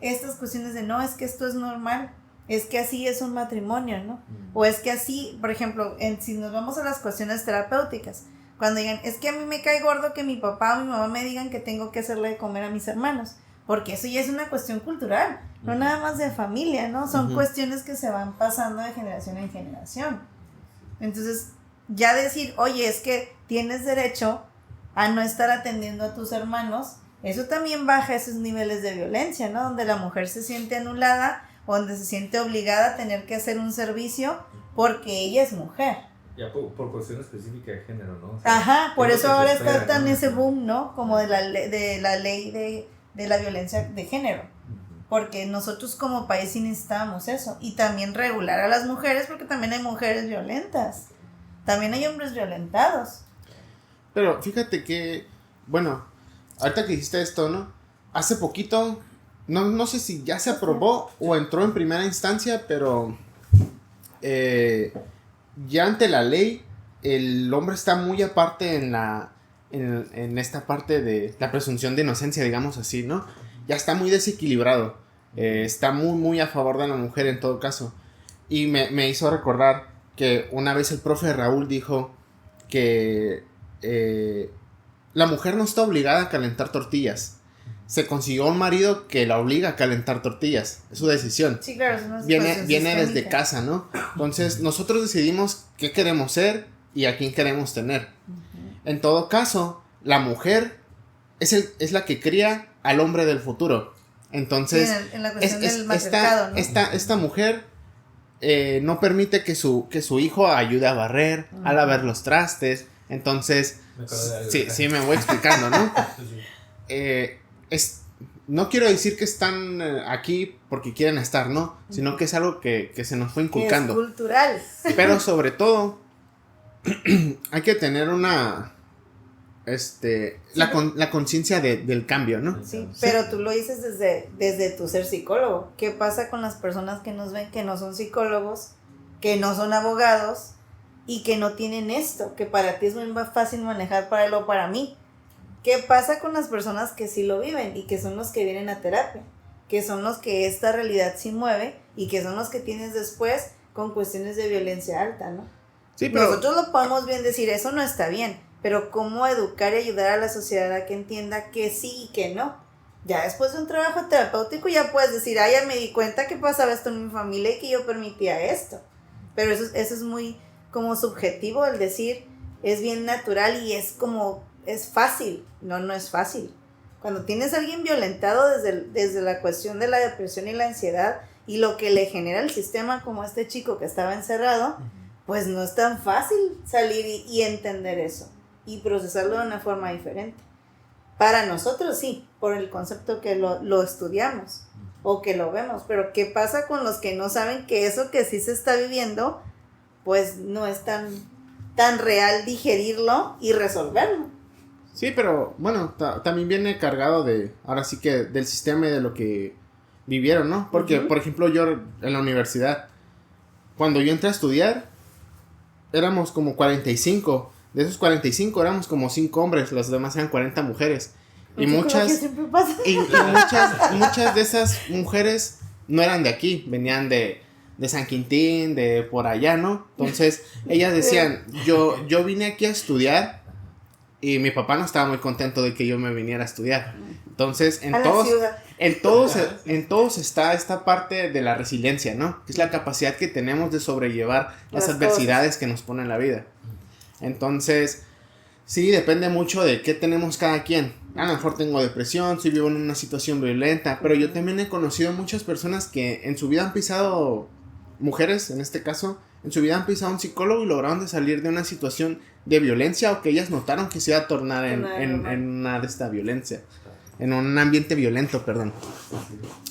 estas cuestiones de no, es que esto es normal, es que así es un matrimonio, ¿no? O es que así, por ejemplo, si nos vamos a las cuestiones terapéuticas, cuando digan, es que a mí me cae gordo que mi papá o mi mamá me digan que tengo que hacerle de comer a mis hermanos, porque eso ya es una cuestión cultural, no nada más de familia, ¿no? Son cuestiones que se van pasando de generación en generación. Entonces, ya decir, oye, es que tienes derecho a no estar atendiendo a tus hermanos, eso también baja esos niveles de violencia, ¿no? Donde la mujer se siente anulada, donde se siente obligada a tener que hacer un servicio porque ella es mujer. Ya por cuestión específica de género, ¿no? O sea, por eso ahora está tan ese boom, ¿no? Como de la ley de la violencia de género, porque nosotros como país sí necesitamos eso, y también regular a las mujeres, porque también hay mujeres violentas, también hay hombres violentados. Pero fíjate que, bueno, ahorita que dijiste esto, ¿no? Hace poquito, no sé si ya se aprobó o entró en primera instancia, pero ya ante la ley, el hombre está muy aparte en esta parte de la presunción de inocencia, digamos así, ¿no? Ya está muy desequilibrado, está muy, muy a favor de la mujer en todo caso. Y me hizo recordar que una vez el profe Raúl dijo que la mujer no está obligada a calentar tortillas. Se consiguió un marido que la obliga a calentar tortillas, es su decisión. Sí, claro, eso no es viene desde casa, ¿no? Entonces nosotros decidimos qué queremos ser y a quién queremos tener. En todo caso, la mujer es la que cría al hombre del futuro. Entonces, sí, en la cuestión del matriarcado, ¿no? Esta mujer no permite que su hijo ayude a barrer, a lavar los trastes. Entonces, sí, me voy explicando, ¿no? No quiero decir que están aquí porque quieren estar, ¿no? Sino que es algo que se nos fue inculcando. Es cultural. Pero sobre todo, hay que tener la conciencia del cambio, ¿no? Sí, pero tú lo dices desde tu ser psicólogo. ¿Qué pasa con las personas que nos ven que no son psicólogos, que no son abogados y que no tienen esto, que para ti es muy fácil manejar para él o para mí? ¿Qué pasa con las personas que sí lo viven y que son los que vienen a terapia? Que son los que esta realidad sí mueve y que son los que tienes después con cuestiones de violencia alta, ¿no? Sí, pero nosotros lo podemos bien decir, eso no está bien, pero ¿cómo educar y ayudar a la sociedad a que entienda que sí y que no? Ya después de un trabajo terapéutico ya puedes decir, ya me di cuenta que pasaba esto en mi familia y que yo permitía esto. Pero eso es muy como subjetivo el decir, es bien natural y es como... es fácil, no es fácil. Cuando tienes a alguien violentado desde la cuestión de la depresión y la ansiedad y lo que le genera el sistema, como este chico que estaba encerrado, pues no es tan fácil salir y entender eso y procesarlo de una forma diferente. Para nosotros sí, por el concepto que lo estudiamos o que lo vemos, pero ¿qué pasa con los que no saben que eso que sí se está viviendo, pues no es tan real digerirlo y resolverlo? Sí, pero bueno, también viene cargado ahora sí que del sistema y de lo que vivieron, ¿no? Porque, por ejemplo, yo en la universidad, cuando yo entré a estudiar, éramos como 45. De esos 45 éramos como 5 hombres, los demás eran 40 mujeres. Y muchas de esas mujeres no eran de aquí, venían de San Quintín, de por allá, ¿no? Entonces, ellas decían, yo vine aquí a estudiar y mi papá no estaba muy contento de que yo me viniera a estudiar. Entonces, en todos está esta parte de la resiliencia, ¿no? Que es la capacidad que tenemos de sobrellevar las adversidades que nos pone en la vida. Entonces, sí, depende mucho de qué tenemos cada quien. A lo mejor tengo depresión, si vivo en una situación violenta, pero yo también he conocido muchas personas que en su vida han pisado, mujeres en este caso, en su vida han pisado un psicólogo y lograron de salir de una situación de violencia o que ellas notaron que se iba a tornar en una de esta violencia, en un ambiente violento, perdón.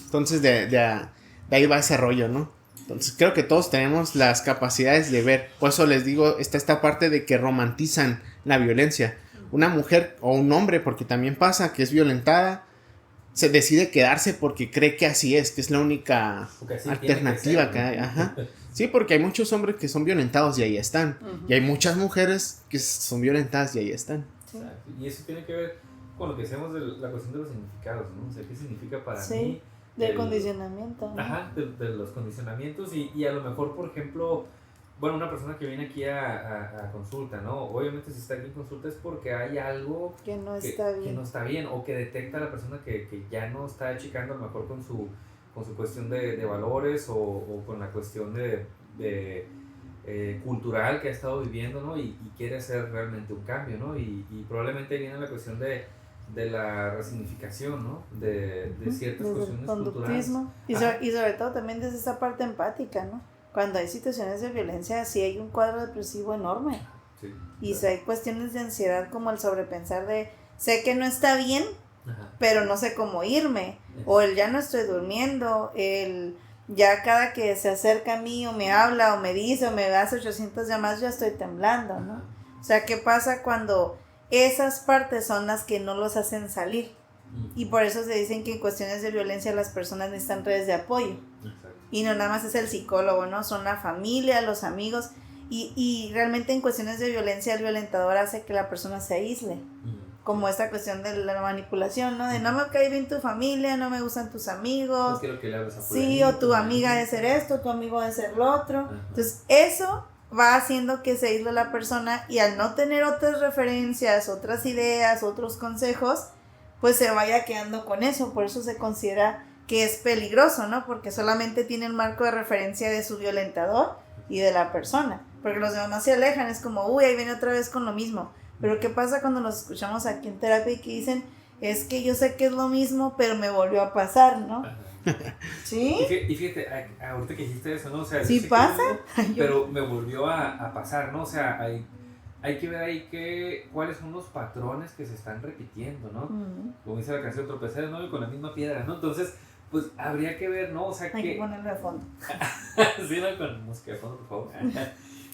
Entonces de ahí va ese rollo, ¿no? Entonces creo que todos tenemos las capacidades de ver. Por eso les digo, está esta parte de que romantizan la violencia. Una mujer o un hombre, porque también pasa que es violentada, se decide quedarse porque cree que así es, que es la única alternativa que hay. Ajá. Sí, porque hay muchos hombres que son violentados y ahí están. Y hay muchas mujeres que son violentadas y ahí están. Sí. Y eso tiene que ver con lo que decíamos de la cuestión de los significados, ¿no? O sea, ¿qué significa para mí? Del condicionamiento, ¿no? Ajá, de los condicionamientos y a lo mejor, por ejemplo, bueno, una persona que viene aquí a consulta, ¿no? Obviamente si está aquí en consulta es porque hay algo que no está bien o que detecta a la persona que ya no está achicando a lo mejor con su cuestión de valores o con la cuestión de cultural que ha estado viviendo, ¿no? Y quiere hacer realmente un cambio, ¿no? Y probablemente viene la cuestión de la resignificación, ¿no? De ciertas cuestiones culturales. Y sobre todo también desde esa parte empática, ¿no? Cuando hay situaciones de violencia, sí hay un cuadro depresivo enorme. Sí, y si hay cuestiones de ansiedad como el sobrepensar de, sé que no está bien, pero no sé cómo irme. O el ya no estoy durmiendo, el ya cada que se acerca a mí o me habla o me dice o me hace 800 llamadas, ya estoy temblando, ¿no? O sea, ¿qué pasa cuando esas partes son las que no los hacen salir? Y por eso se dicen que en cuestiones de violencia las personas necesitan redes de apoyo. Y no nada más es el psicólogo, ¿no? Son la familia, los amigos. Y realmente en cuestiones de violencia el violentador hace que la persona se aísle. Como esta cuestión de la manipulación, ¿no? De no me cae bien tu familia, no me gustan tus amigos. No quiero que le hables a sí, o tu amiga debe ser esto, tu amigo debe ser lo otro. Entonces eso va haciendo que se aísle la persona y al no tener otras referencias, otras ideas, otros consejos, pues se vaya quedando con eso. Por eso se considera que es peligroso, ¿no? Porque solamente tiene el marco de referencia de su violentador y de la persona. Porque los demás se alejan, es como, uy, ahí viene otra vez con lo mismo. Pero ¿qué pasa cuando nos escuchamos aquí en terapia y que dicen, es que yo sé que es lo mismo, pero me volvió a pasar, ¿no? ¿Sí? Y fíjate, ahorita que dijiste eso, ¿no? O sea, ¿sí pasa? Pero me volvió a pasar, ¿no? O sea, hay que ver ahí cuáles son los patrones que se están repitiendo, ¿no? Como dice la canción, tropezar de nuevo y con la misma piedra, ¿no? Entonces, pues habría que ver, ¿no? O sea, hay que ponerlo de fondo. Sí, ¿no? Con música de fondo, por favor.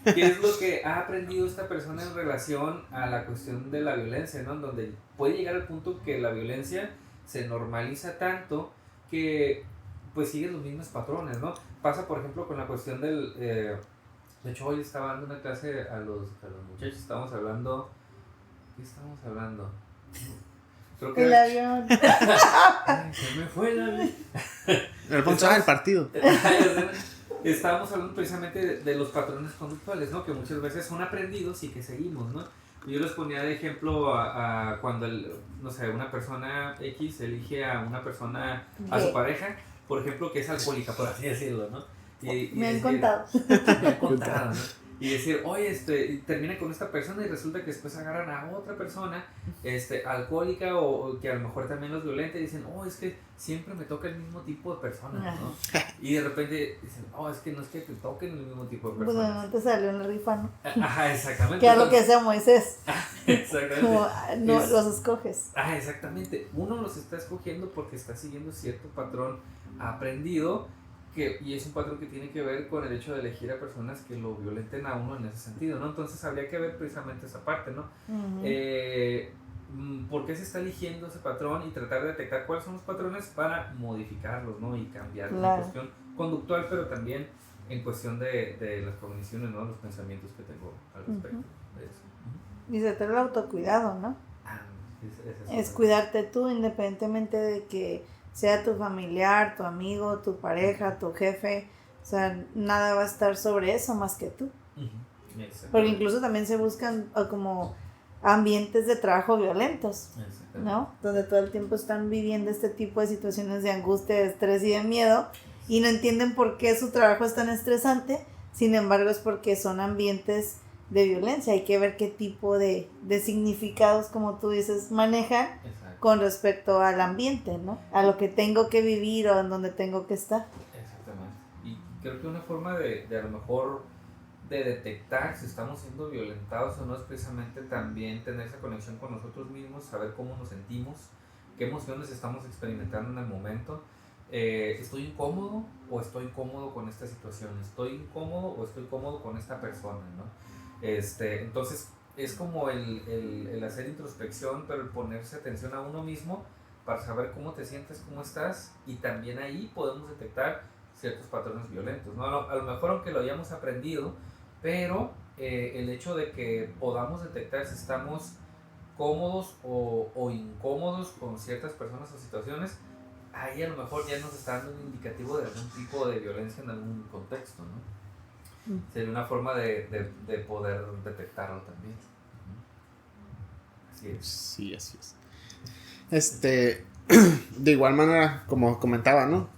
¿Qué es lo que ha aprendido esta persona en relación a la cuestión de la violencia, ¿no? En donde puede llegar al punto que la violencia se normaliza tanto que pues sigue los mismos patrones, ¿no? Pasa, por ejemplo, con la cuestión del... de hecho, hoy estaba dando una clase a los muchachos, estábamos hablando... ¿Qué estábamos hablando? Creo que el avión. Ay, se me fue el avión. El punto del partido. Estábamos hablando precisamente de los patrones conductuales, ¿no? Que muchas veces son aprendidos y que seguimos, ¿no? Yo les ponía de ejemplo a cuando, no sé, una persona X elige a una persona, a su pareja, por ejemplo, que es alcohólica, por así decirlo, ¿no? Me han contado. Me han contado, ¿no? y decir, oye, termina con esta persona y resulta que después agarran a otra persona alcohólica o que a lo mejor también los violenta y dicen, es que siempre me toca el mismo tipo de personas, ¿no? Y de repente dicen, es que no es que te toquen el mismo tipo de personas. Pues no te salió en la rifa, ¿no? Ajá, exactamente. Que es lo que hacía Moisés. Exactamente. Como, no, los escoges. Exactamente. Uno los está escogiendo porque está siguiendo cierto patrón aprendido. Y es un patrón que tiene que ver con el hecho de elegir a personas que lo violenten a uno en ese sentido, ¿no? Entonces habría que ver precisamente esa parte, ¿no? ¿Por qué se está eligiendo ese patrón? Y tratar de detectar cuáles son los patrones para modificarlos, ¿no? Y cambiarlos en cuestión conductual, pero también en cuestión de las cogniciones, ¿no? Los pensamientos que tengo al respecto de eso. Y se trata el autocuidado, ¿no? Es cuidarte tú independientemente de que sea tu familiar, tu amigo, tu pareja, tu jefe, o sea, nada va a estar sobre eso más que tú. Porque incluso también se buscan como ambientes de trabajo violentos, ¿no? Donde todo el tiempo están viviendo este tipo de situaciones de angustia, de estrés y de miedo y no entienden por qué su trabajo es tan estresante, sin embargo es porque son ambientes de violencia. Hay que ver qué tipo de significados, como tú dices, manejan con respecto al ambiente, ¿no? A lo que tengo que vivir o en donde tengo que estar. Exactamente. Y creo que una forma de a lo mejor de detectar si estamos siendo violentados o no es precisamente también tener esa conexión con nosotros mismos, saber cómo nos sentimos, qué emociones estamos experimentando en el momento. ¿Estoy incómodo o estoy cómodo con esta situación? ¿Estoy incómodo o estoy cómodo con esta persona, ¿no? Entonces es como el hacer introspección, pero el ponerse atención a uno mismo para saber cómo te sientes, cómo estás, y también ahí podemos detectar ciertos patrones violentos, ¿no? A lo mejor aunque lo hayamos aprendido, pero el hecho de que podamos detectar si estamos cómodos o incómodos con ciertas personas o situaciones, ahí a lo mejor ya nos está dando un indicativo de algún tipo de violencia en algún contexto, ¿no? Sería una forma de poder detectarlo también. Así es. Sí, así es. De igual manera, como comentaba, ¿no?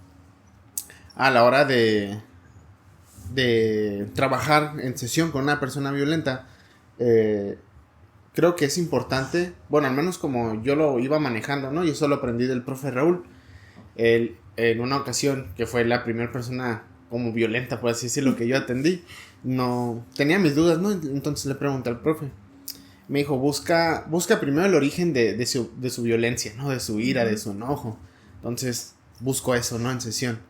A la hora de trabajar en sesión con una persona violenta, creo que es importante, bueno, al menos como yo lo iba manejando, ¿no? Yo eso lo aprendí del profe Raúl. Él, en una ocasión, que fue la primera persona como violenta, por así decirlo, que yo atendí, no tenía mis dudas, ¿no? Entonces le pregunté al profe. Me dijo, busca primero el origen de su violencia, ¿no? De su ira, de su enojo. Entonces busco eso, ¿no? En sesión.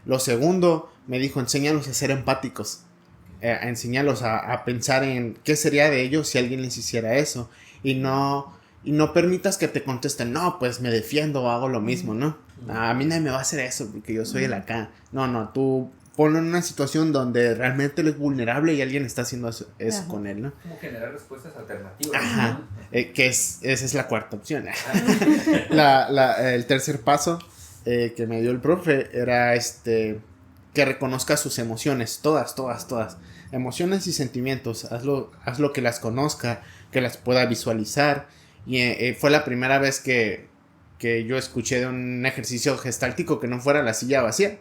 Lo segundo, me dijo, enséñalos a ser empáticos. Enséñalos a pensar en qué sería de ellos si alguien les hiciera eso. Y no permitas que te contesten, no, pues me defiendo o hago lo mismo, ¿no? A mí nadie me va a hacer eso porque yo soy el acá. No, tú ponlo en una situación donde realmente él es vulnerable y alguien está haciendo eso con él, ¿no? Como generar respuestas alternativas. Ajá, ¿no? Esa es la cuarta opción. El tercer paso que me dio el profe era que reconozca sus emociones, todas. Emociones y sentimientos, hazlo que las conozca, que las pueda visualizar. Y fue la primera vez que yo escuché de un ejercicio gestáltico que no fuera la silla vacía.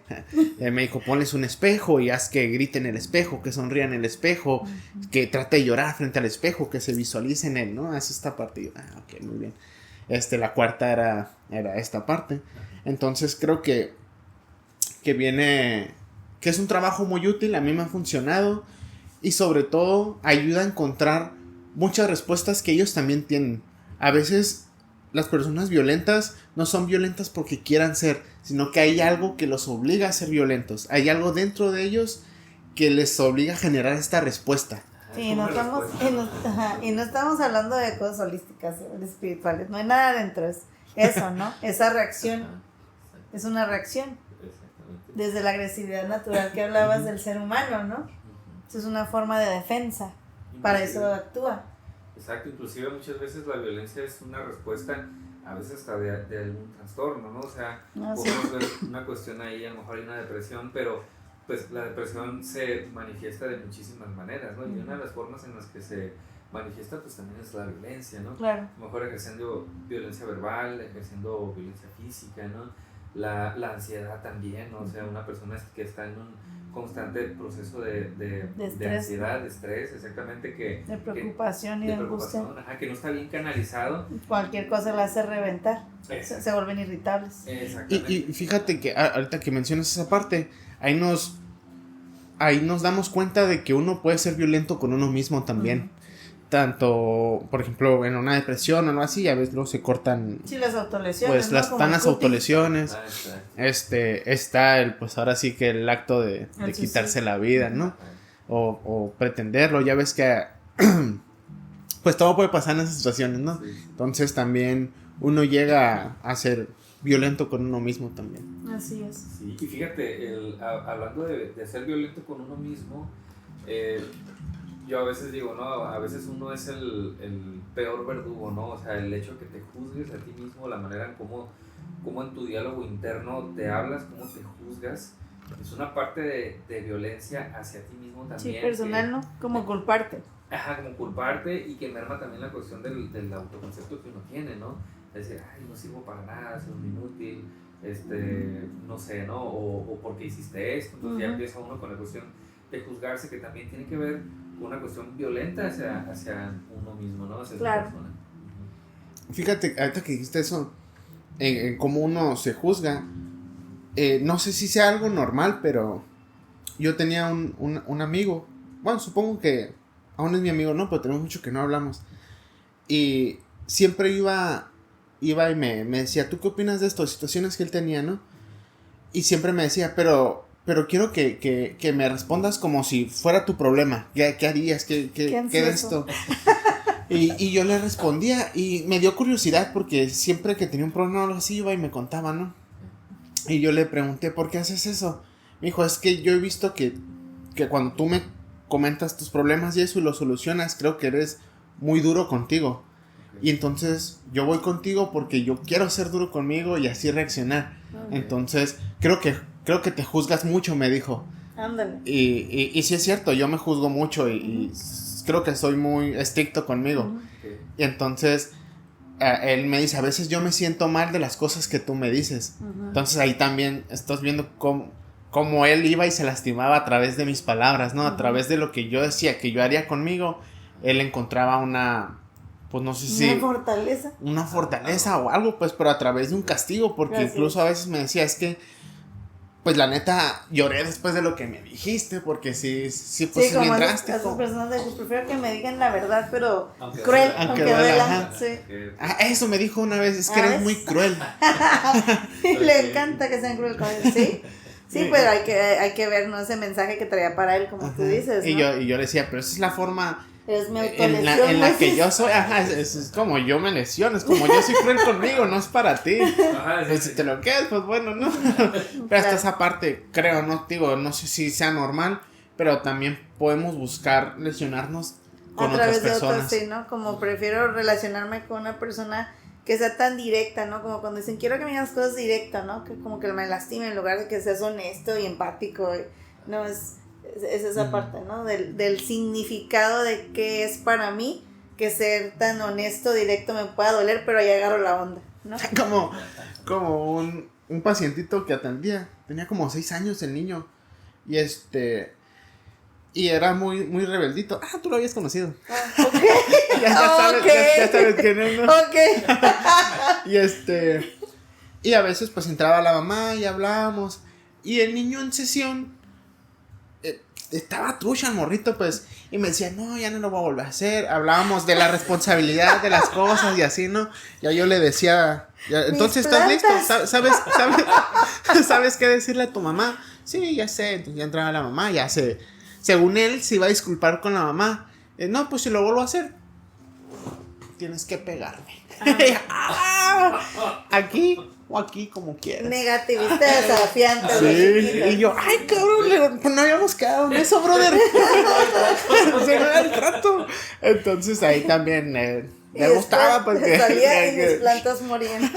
Me dijo, ponles un espejo y haz que griten en el espejo, que sonrían en el espejo, que trate de llorar frente al espejo, que se visualice en él, ¿no? Haz esta parte. Y yo, ok, muy bien. La cuarta era esta parte. Entonces creo que es un trabajo muy útil, a mí me ha funcionado y sobre todo ayuda a encontrar muchas respuestas que ellos también tienen. A veces las personas violentas no son violentas porque quieran ser, sino que hay algo que los obliga a ser violentos. Hay algo dentro de ellos que les obliga a generar esta respuesta. Sí, y no estamos hablando de cosas holísticas, espirituales. No hay nada dentro, es eso, ¿no? Esa reacción es una reacción. Desde la agresividad natural que hablabas del ser humano, ¿no? Es una forma de defensa. Para eso actúa. Exacto, inclusive muchas veces la violencia es una respuesta, a veces hasta de algún trastorno, ¿no? O sea, podemos ver una cuestión ahí, a lo mejor hay una depresión, pero pues la depresión se manifiesta de muchísimas maneras, ¿no? Y una de las formas en las que se manifiesta pues también es la violencia, ¿no? Claro. A lo mejor ejerciendo violencia verbal, ejerciendo violencia física, ¿no? la ansiedad también, ¿no? O sea, una persona que está en un constante proceso de ansiedad, de estrés, exactamente, de preocupación y de angustia. Ajá, que no está bien canalizado. Cualquier cosa le hace reventar, se vuelven irritables. Exactamente. Y fíjate que ahorita que mencionas esa parte, ahí nos damos cuenta de que uno puede ser violento con uno mismo también. Tanto, por ejemplo, en una depresión o algo así, a veces luego se cortan. Sí, las autolesiones. Pues ¿no? están las autolesiones. Exacto. Está pues ahora sí que el acto de quitarse la vida, ¿no? O pretenderlo. Ya ves que pues todo puede pasar en esas situaciones, ¿no? Sí. Entonces también uno llega a ser violento con uno mismo también. Así es. Sí, y fíjate, hablando de ser violento con uno mismo, yo a veces digo, ¿no? A veces uno es el peor verdugo, ¿no? O sea, el hecho de que te juzgues a ti mismo, la manera en cómo en tu diálogo interno te hablas, cómo te juzgas, es una parte de violencia hacia ti mismo también. Sí, personal, ¿no? Como culparte. Ajá, como culparte, y que merma también la cuestión del autoconcepto que uno tiene, ¿no? Es decir, ay, no sirvo para nada, soy un inútil, no sé, ¿no? O porque hiciste esto, entonces ya empieza uno con la cuestión de juzgarse, que también tiene que ver con una cuestión violenta hacia uno mismo, ¿no? Hacia claro. esa persona. Fíjate, ahorita que dijiste eso, en cómo uno se juzga, no sé si sea algo normal, pero yo tenía un amigo, bueno, supongo que aún es mi amigo, ¿no? Pero tenemos mucho que no hablamos, y siempre iba y me decía, ¿tú qué opinas de esto? Situaciones que él tenía, ¿no? Y siempre me decía, pero quiero que me respondas como si fuera tu problema. ¿Qué harías? ¿Qué de esto? Y yo le respondía y me dio curiosidad porque siempre que tenía un problema o algo así iba y me contaba, ¿no? Y yo le pregunté, ¿por qué haces eso? Me dijo, es que yo he visto que cuando tú me comentas tus problemas y eso y los solucionas, creo que eres muy duro contigo. Y entonces yo voy contigo porque yo quiero ser duro conmigo y así reaccionar. Entonces creo que te juzgas mucho, me dijo. Ándale. Y sí es cierto, yo me juzgo mucho y creo que soy muy estricto conmigo. Y entonces él me dice, a veces yo me siento mal de las cosas que tú me dices. Entonces ahí también estás viendo cómo él iba y se lastimaba a través de mis palabras, ¿no? A través de lo que yo decía que yo haría conmigo, él encontraba pues no sé si... Una fortaleza o algo, pues, pero a través de un castigo, porque incluso a veces me decía, es que, pues, la neta, lloré después de lo que me dijiste, porque sí, pues, es bien drástico. Esas personas de prefiero que me digan la verdad, pero cruel, aunque duela. Sí. Eso me dijo una vez, es que eres muy cruel. Le encanta que sean cruel con él, ¿sí? Sí, pero hay que ver, ¿no? Ese mensaje que traía para él, como tú dices, ¿no? Y yo le decía, pero esa es la forma... Es mi en la que yo soy, es como yo me lesiono, es como yo soy cruel conmigo, no es para ti. Pues si te lo quedas, pues bueno, ¿no? Pero hasta esa parte, creo, no sé si sea normal, pero también podemos buscar lesionarnos con otras personas. A través de otras, sí, ¿no? Como prefiero relacionarme con una persona que sea tan directa, ¿no? Como cuando dicen, quiero que me digas cosas directas, ¿no? Que como que me lastime en lugar de que seas honesto y empático. No, es esa parte, ¿no? Del significado de qué es para mí que ser tan honesto, directo me pueda doler, pero ahí agarro la onda, ¿no? Como un pacientito que atendía, tenía como 6 años el niño, y era muy, muy rebeldito. Tú lo habías conocido. Ok. ya sabes quién es, ¿no? Ok. Y a veces pues entraba la mamá y hablábamos, y el niño en sesión estaba trucha el morrito, pues, y me decía, no, ya no lo voy a volver a hacer. Hablábamos de la responsabilidad de las cosas y así, ¿no? Ya yo le decía, entonces, ¿estás listo? ¿Sabes qué decirle a tu mamá? Sí, ya sé. Entonces ya entraba la mamá, según él, se iba a disculpar con la mamá. No, pues si lo vuelvo a hacer, tienes que pegarme. Aquí o aquí, como quieras. Negativista desafiante. Sí, y yo, ay, cabrón, no habíamos quedado en eso, brother. Se me da el trato. Entonces ahí también me gustaba porque salía y mis plantas morían.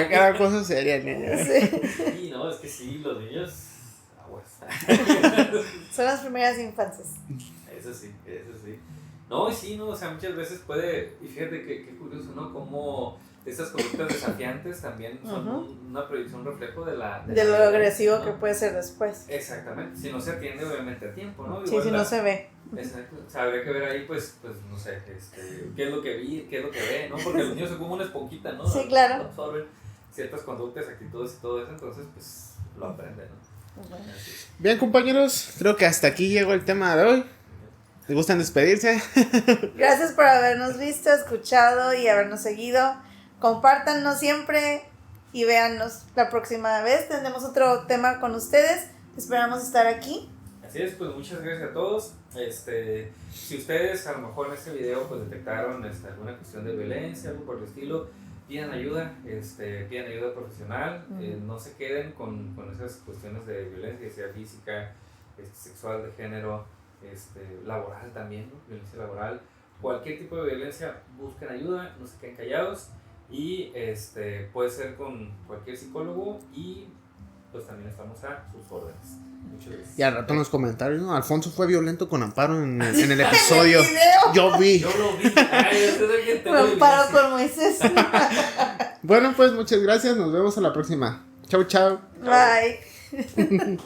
Era cosa seria, niño. Sí, no, es que sí, los niños son las primeras infancias. Eso sí. No, y sí, no, o sea, muchas veces puede, y fíjate qué curioso, ¿no? Como estas conductas desafiantes también son una proyección, un reflejo de lo agresivo, ¿no? Que puede ser después. Exactamente, si no se atiende obviamente a tiempo, ¿no? Sí, si no se ve. Exacto, o sea, habría que ver ahí, pues no sé, qué es lo que vi, qué es lo que ve, ¿no? Porque los niños son como una esponjita, ¿no? Sí, claro. Absorben ciertas conductas, actitudes y todo eso, entonces, pues, lo aprenden, ¿no? Bien, compañeros, creo que hasta aquí llegó el tema de hoy. ¿Les gustan despedirse? Gracias por habernos visto, escuchado y habernos seguido. Compártanos siempre y véannos la próxima vez. Tendremos otro tema con ustedes. Esperamos estar aquí. Así es, pues muchas gracias a todos. Si ustedes a lo mejor en este video pues detectaron alguna cuestión de violencia, algo por el estilo, pidan ayuda, pidan ayuda profesional. No se queden con esas cuestiones de violencia, sea física, sexual, de género, laboral también, ¿no? Violencia laboral, cualquier tipo de violencia, busquen ayuda, no se queden callados y puede ser con cualquier psicólogo y pues también estamos a sus órdenes. Muchas gracias. Y al rato en los comentarios, ¿no? Alfonso fue violento con Amparo en el episodio. Yo lo vi. Amparo con Moisés. Bueno, pues muchas gracias, nos vemos a la próxima. Chau, chau. Bye.